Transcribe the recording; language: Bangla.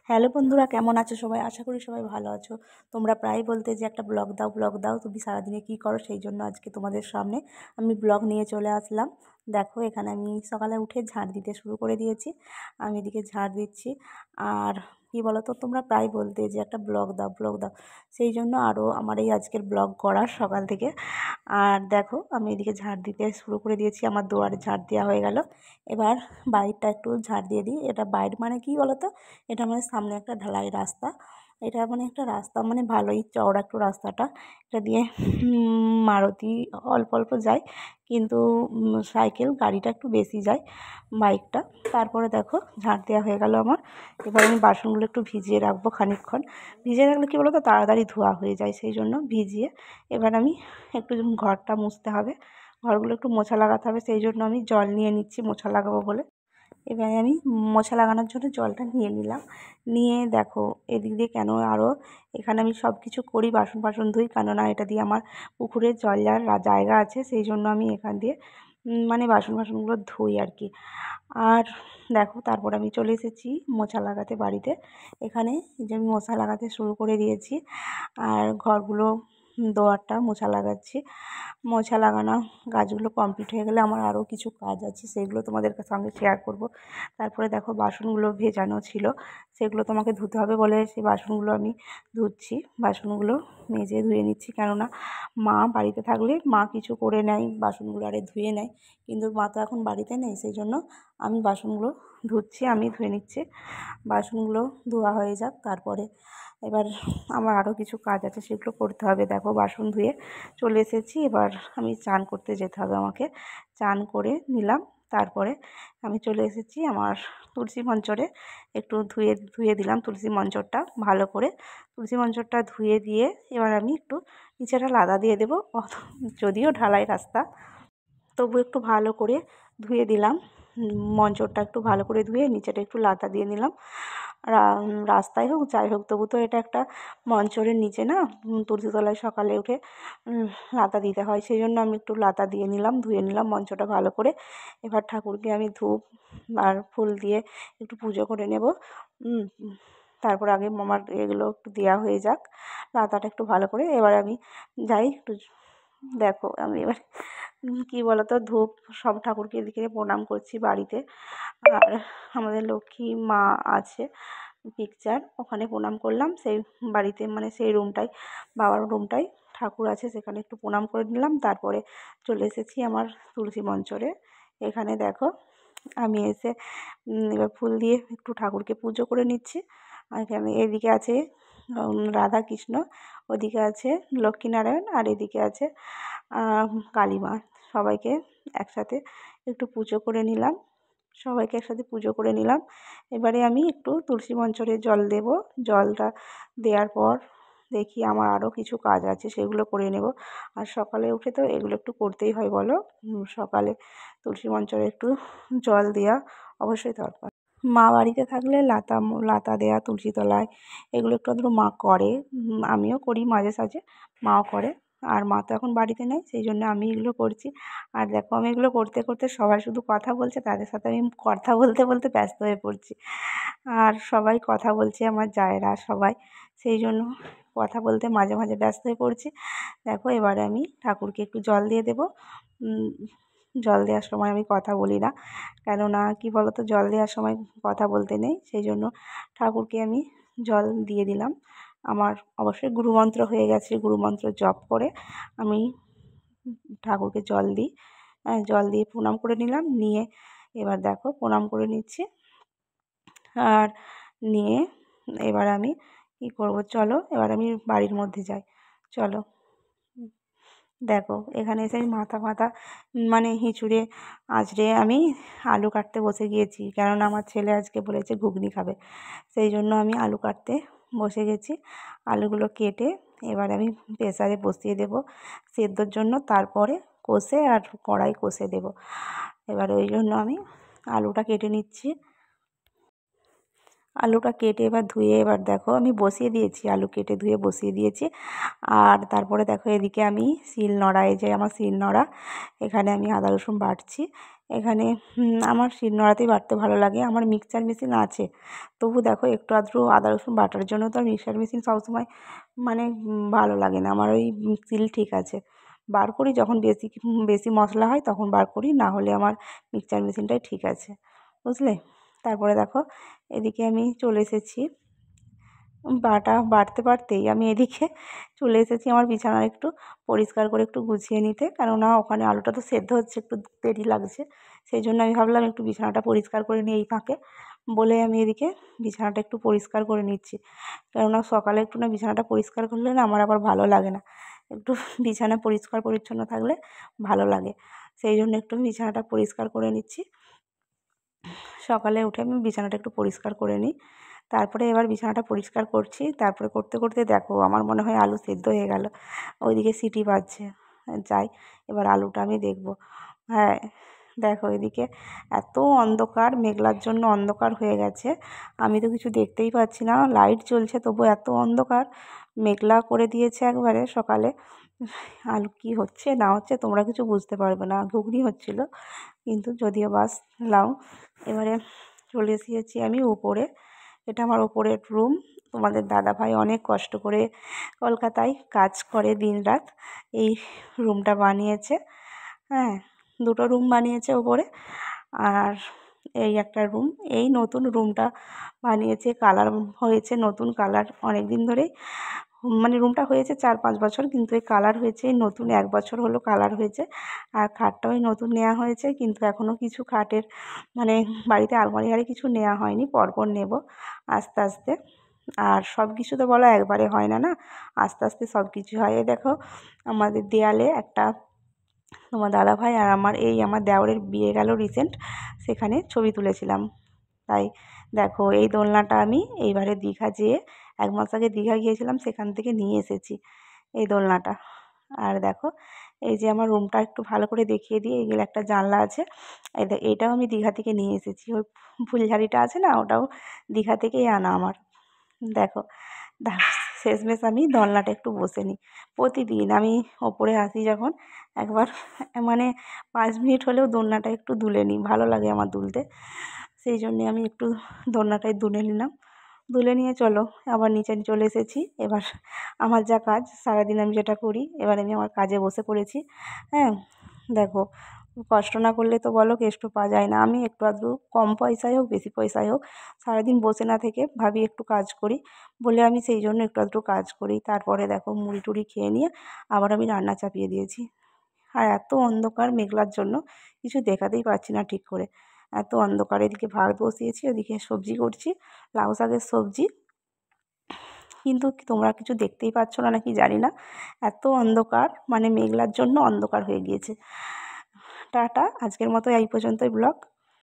হ্যালো বন্ধুরা, কেমন আছো সবাই? আশা করি সবাই ভালো আছো। তোমরা প্রায়ই বলতে যে একটা ব্লগ দাও, তুমি সারাদিনে কী করো? সেই জন্য আজকে তোমাদের সামনে আমি ব্লগ নিয়ে চলে আসলাম। দেখো, এখানে আমি সকালে উঠে ঝাঁট দিতে শুরু করে দিয়েছি। আমি এদিকে ঝাঁট দিচ্ছি। আর কী বলো তো, তোমরা প্রায় বলতে যে একটা ব্লগ দাও, সেই জন্য আরও আমার এই আজকের ব্লগ করার সকাল থেকে। আর দেখো, আমি এদিকে ঝাঁট দিতে শুরু করে দিয়েছি। আমার দুয়ারে ঝাঁট দেওয়া হয়ে গেল। এবার বাইরটা একটু ঝাঁট দিয়ে দিই। এটা বাইর মানে কী বলো তো, এটা মানে সামনে একটা ঢালাই রাস্তা। এটা মানে একটা রাস্তা, মানে ভালোই চওড়া একটু রাস্তাটা। এটা দিয়ে মারুতি অল্প অল্প যায়, কিন্তু সাইকেল গাড়িটা একটু বেশি যায়, বাইকটা। তারপরে দেখো, ঝাঁট দেওয়া হয়ে গেল আমার। এবার আমি বাসনগুলো একটু ভিজিয়ে রাখবো খানিকক্ষণ। ভিজিয়ে রাখলে কী বলো তো, তাড়াতাড়ি ধোয়া হয়ে যায়, সেই জন্য ভিজিয়ে এবার আমি একটু ঘরটা মুছতে হবে, ঘরগুলো একটু মোছা লাগাতে হবে, সেই জন্য আমি জল নিয়ে নিচ্ছি মোছা লাগাবো বলে। এবারে আমি মোছা লাগানোর জন্য জলটা নিয়ে নিলাম। নিয়ে দেখো, এদিক দিয়ে কেন আরও এখানে আমি সব কিছু করি, বাসন ধুই, কেননা এটা দিয়ে আমার পুকুরে জল যাওয়ার জায়গা আছে, সেই জন্য আমি এখান দিয়ে মানে বাসনগুলো ধুই আর কি। আর দেখো, তারপর আমি চলে এসেছি মোছা লাগাতে বাড়িতে। এখানে যে আমি মোছা লাগাতে শুরু করে দিয়েছি, আর ঘরগুলো দুয়ারটা মোছা লাগাচ্ছি। মোছা লাগানো কাজগুলো কমপ্লিট হয়ে গেলে আমার আরও কিছু কাজ আছে, সেগুলো তোমাদের সঙ্গে শেয়ার করব। তারপরে দেখো, বাসনগুলো ভেজানো ছিল, সেগুলো তোমাকে ধুতে হবে বলে সেই বাসনগুলো আমি ধুচ্ছি। বাসনগুলো মেজে ধুয়ে নিচ্ছি, কেননা মা বাড়িতে থাকলে মা কিছু করে নেয়, বাসনগুলো আরে ধুয়ে নেয়, কিন্তু মা তো এখন বাড়িতে নেই, সেই জন্য আমি বাসনগুলো ধুচ্ছি, আমি ধুয়ে নিচ্ছি। বাসনগুলো ধোয়া হয়ে যাক, তারপরে এবার আমার আরও কিছু কাজ আছে, সেগুলো করতে হবে। দেখো, বাসন ধুয়ে চলে এসেছি। এবার আমি চান করতে যেতে হবে আমাকে। চান করে নিলাম, তারপরে আমি চলে এসেছি আমার তুলসী মঞ্চরে। একটু ধুয়ে দিলাম তুলসী মঞ্চরটা ভালো করে। তুলসী মঞ্চরটা ধুয়ে দিয়ে এবার আমি একটু নিচেটা লাদা দিয়ে দেবো। যদিও ঢালাই রাস্তা, তবু একটু ভালো করে ধুয়ে দিলাম। মঞ্চরটা একটু ভালো করে ধুয়ে নিচেটা একটু লাতা দিয়ে নিলাম। রাস্তায় হোক যাই হোক, তবু তো এটা একটা মঞ্চরের নিচে না, তুলসী তলায় সকালে উঠে লাতা দিতে হয়, সেই জন্য আমি একটু লাতা দিয়ে নিলাম, ধুয়ে নিলাম মঞ্চটা ভালো করে। এবার ঠাকুরকে আমি ধূপ আর ফুল দিয়ে একটু পুজো করে নেব। তারপর আগে আমার এগুলো একটু দেওয়া হয়ে যাক, লাতাটা একটু ভালো করে। এবার আমি যাই একটু। দেখো, আমি এবার কী বলো তো, ধূপ সব ঠাকুরকে এদিকে প্রণাম করছি বাড়িতে। আর আমাদের লক্ষ্মী মা আছে পিকচার, ওখানে প্রণাম করলাম। সেই বাড়িতে মানে সেই রুমটাই, বাবার রুমটাই ঠাকুর আছে, সেখানে একটু প্রণাম করে নিলাম। তারপরে চলে এসেছি আমার তুলসী মঞ্চরে। এখানে দেখো, আমি এসে এবার ফুল দিয়ে একটু ঠাকুরকে পুজো করে নিচ্ছি। আর এখানে এদিকে আছে রাধা কৃষ্ণ, ওদিকে আছে লক্ষ্মীনারায়ণ, আর এদিকে আছে কালী মা। সবাইকে একসাথে একটু পুজো করে নিলাম, সবাইকে একসাথে পুজো করে নিলাম। এবারে আমি একটু তুলসী মঞ্চরে জল দেব। জলটা দেওয়ার পর দেখি আমার আরও কিছু কাজ আছে, সেগুলো করে নেব। আর সকালে উঠে তো এগুলো একটু করতেই হয় বলো। সকালে তুলসী মঞ্চরে একটু জল দেওয়া অবশ্যই দরকার। মা বাড়িতে থাকলে লাতা দেওয়া তুলসী তলায়, এগুলো একটু আধটু মা করে, আমিও করি মাঝে সাঝে, মাও করে। আর মা তো এখন বাড়িতে নেই, সেই জন্য আমি এগুলো করছি। আর দেখো, আমি এগুলো করতে করতে সবাই শুধু কথা বলছে, তাদের সাথে আমি কথা বলতে বলতে ব্যস্ত হয়ে পড়ছি। আর সবাই কথা বলছে, আমার জায়েরা সবাই, সেই জন্য কথা বলতে মাঝে মাঝে ব্যস্ত হয়ে পড়ছি। দেখো, এবারে আমি ঠাকুরকে একটু জল দিয়ে দেবো। জল দেওয়ার সময় আমি কথা বলি না, কেননা কী বলো তো, জল দেওয়ার সময় কথা বলতে নেই, সেই জন্য ঠাকুরকে আমি জল দিয়ে দিলাম। আমার অবশ্যই গুরুমন্ত্র হয়ে গেছে, গুরুমন্ত্র জপ করে আমি ঠাকুরকে জল দিই। জল দিয়ে প্রণাম করে নিলাম, নিয়ে এবার দেখো প্রণাম করে নিচ্ছি। আর নিয়ে এবার আমি কী করবো, চলো এবার আমি বাড়ির মধ্যে যাই, চলো। দেখো, এখানে এসে আমি মাথা মানে হিঁচড়ে আঁচড়ে আমি আলু কাটতে বসে গিয়েছি, কেননা আমার ছেলে আজকে বলেছে ঘুগনি খাবে, সেই জন্য আমি আলু কাটতে বসে গেছি। আলুগুলো কেটে এবার আমি প্রেসারে বসিয়ে দেব সেদ্ধর জন্য, তারপরে কষে আর কড়াই কষে দেব। এবার ওই জন্য আমি আলুটা কেটে নিচ্ছি। আলুটা কেটে এবার ধুয়ে, এবার দেখো আমি বসিয়ে দিয়েছি, আলু কেটে ধুয়ে বসিয়ে দিয়েছি। আর তারপরে দেখো, এদিকে আমি শিলনোড়া, এই যে আমার শিলনোড়া, এখানে আমি আদা রসুন বাটছি। এখানে আমার শিলনোড়াতেই বাটতে ভালো লাগে। আমার মিক্সচার মেশিন আছে, তবু দেখো একটু আধটু আদা রসুন বাটার জন্য তো আর মিক্সচার মেশিন সবসময় মানে ভালো লাগে না। আমার ওই শিল ঠিক আছে। বার করি যখন বেশি বেশি মশলা হয় তখন বার করি, না হলে আমার মিক্সচার মেশিনটাই ঠিক আছে, বুঝলে। তারপরে দেখো এদিকে আমি চলে এসেছি বাটতে বাটতেই আমি এদিকে চলে এসেছি আমার বিছানা একটু পরিষ্কার করে একটু গুছিয়ে নিতে, কেননা ওখানে আলুটা তো সেদ্ধ হচ্ছে, একটু দেরি লাগছে। সেই জন্য আমি ভাবলাম একটু বিছানাটা পরিষ্কার করে নিই এই ফাঁকে, বলে আমি এদিকে বিছানাটা একটু পরিষ্কার করে নিচ্ছি। কেননা সকালে একটু না বিছানাটা পরিষ্কার করলে না আমার আবার ভালো লাগে না, একটু বিছানা পরিষ্কার পরিচ্ছন্ন থাকলে ভালো লাগে। সেই জন্য একটু বিছানাটা পরিষ্কার করে নিচ্ছি। সকালে উঠে আমি বিছানাটা একটু পরিষ্কার করে নিই, তারপরে এবার বিছানাটা পরিষ্কার করছি। তারপরে করতে করতে দেখো আমার মনে হয় আলু সেদ্ধ হয়ে গেল, ওইদিকে সিটি বাজছে। যাই, এবার আলুটা আমি দেখব। হ্যাঁ, দেখো এদিকে এত অন্ধকার, মেঘলার জন্য অন্ধকার হয়ে গেছে, আমি তো কিছু দেখতেই পাচ্ছি না। লাইট জ্বলছে তবু এত অন্ধকার, মেঘলা করে দিয়েছে একবারে সকালে। আলু কি হচ্ছে না হচ্ছে তোমরা কিছু বুঝতে পারবে না। ঘুগনি হচ্ছিল, কিন্তু যদিও বাস লাও। এবারে চলে এসেছি আমি উপরে, এটা আমার ওপরের রুম। তোমাদের দাদাভাই অনেক কষ্ট করে কলকাতায় কাজ করে দিনরাত, এই রুমটা বানিয়েছে। হ্যাঁ, দুটো রুম বানিয়েছে ওপরে, আর এই একটা রুম। এই নতুন রুমটা বানিয়েছে, কালার হয়েছে নতুন কালার অনেক দিন ধরেই, মানে রুমটা হয়েছে 4-5 বছর, কিন্তু এই কালার হয়েছে এই নতুন 1 বছর হলো কালার হয়েছে। আর খাটটাও এই নতুন নেওয়া হয়েছে, কিন্তু এখনও কিছু খাটের মানে বাড়িতে আলমারি আরে কিছু নেওয়া হয়নি, পরপর নেব আস্তে আস্তে। আর সব কিছু তো বলা একবারে হয় না, না আস্তে আস্তে সব কিছু হয়। এই দেখো আমাদের দেয়ালে একটা, তোমার দাদাভাই আর আমার দেওরের বিয়ে গেল রিসেন্ট, সেখানে ছবি তুলেছিলাম। তাই দেখো এই দোলনাটা আমি এইবারে দীঘা যেয়ে 1 মাস আগে দীঘা গিয়েছিলাম, সেখান থেকে নিয়ে এসেছি এই দোলনাটা। আর দেখো এই যে আমার রুমটা একটু ভালো করে দেখিয়ে দিই, এইগুলো একটা জানলা আছে, এইটাও আমি দীঘা থেকে নিয়ে এসেছি। ওই ফুলঝাড়িটা আছে না, ওটাও দীঘা থেকেই আনা আমার। দেখো শেষমেশ আমি দোলনাটা একটু বসে নিই। প্রতিদিন আমি ওপরে আসি যখন একবার মানে 5 মিনিট হলেও দোলনাটা একটু দুলে নিই, ভালো লাগে আমার দুলতে। সেই জন্যে আমি একটু দোলনাটায় দুলে নিলাম। দুলে নিয়ে চলো আবার নিচে চলে এসেছি। এবার আমার যা কাজ সারাদিন আমি যেটা করি, এবার আমি আমার কাজে বসে পড়েছি। হ্যাঁ, দেখো কষ্ট না করলে তো বলো কেষ্ট পাওয়া যায় না। আমি একটু আধটু কম পয়সায় হোক বেশি পয়সায় হোক সারাদিন বসে না থেকে ভাবি একটু কাজ করি বলে আমি সেই জন্য একটু আধটু কাজ করি। তারপরে দেখো মুড়ি টুড়ি খেয়ে নিয়ে আবার আমি রান্না চাপিয়ে দিয়েছি। আর এত অন্ধকার মেঘলার জন্য কিছু দেখাতেই পাচ্ছি না ঠিক করে, এত অন্ধকার। এদিকে ভাত বসিয়েছি, ওদিকে সবজি করছি, লাউ শাকের সবজি, কিন্তু তোমরা কিছু দেখতেই পাচ্ছ না নাকি জানি না, এত অন্ধকার, মানে মেঘলার জন্য অন্ধকার হয়ে গিয়েছে। টাটা, আজকের মতো এই পর্যন্তই ব্লগ।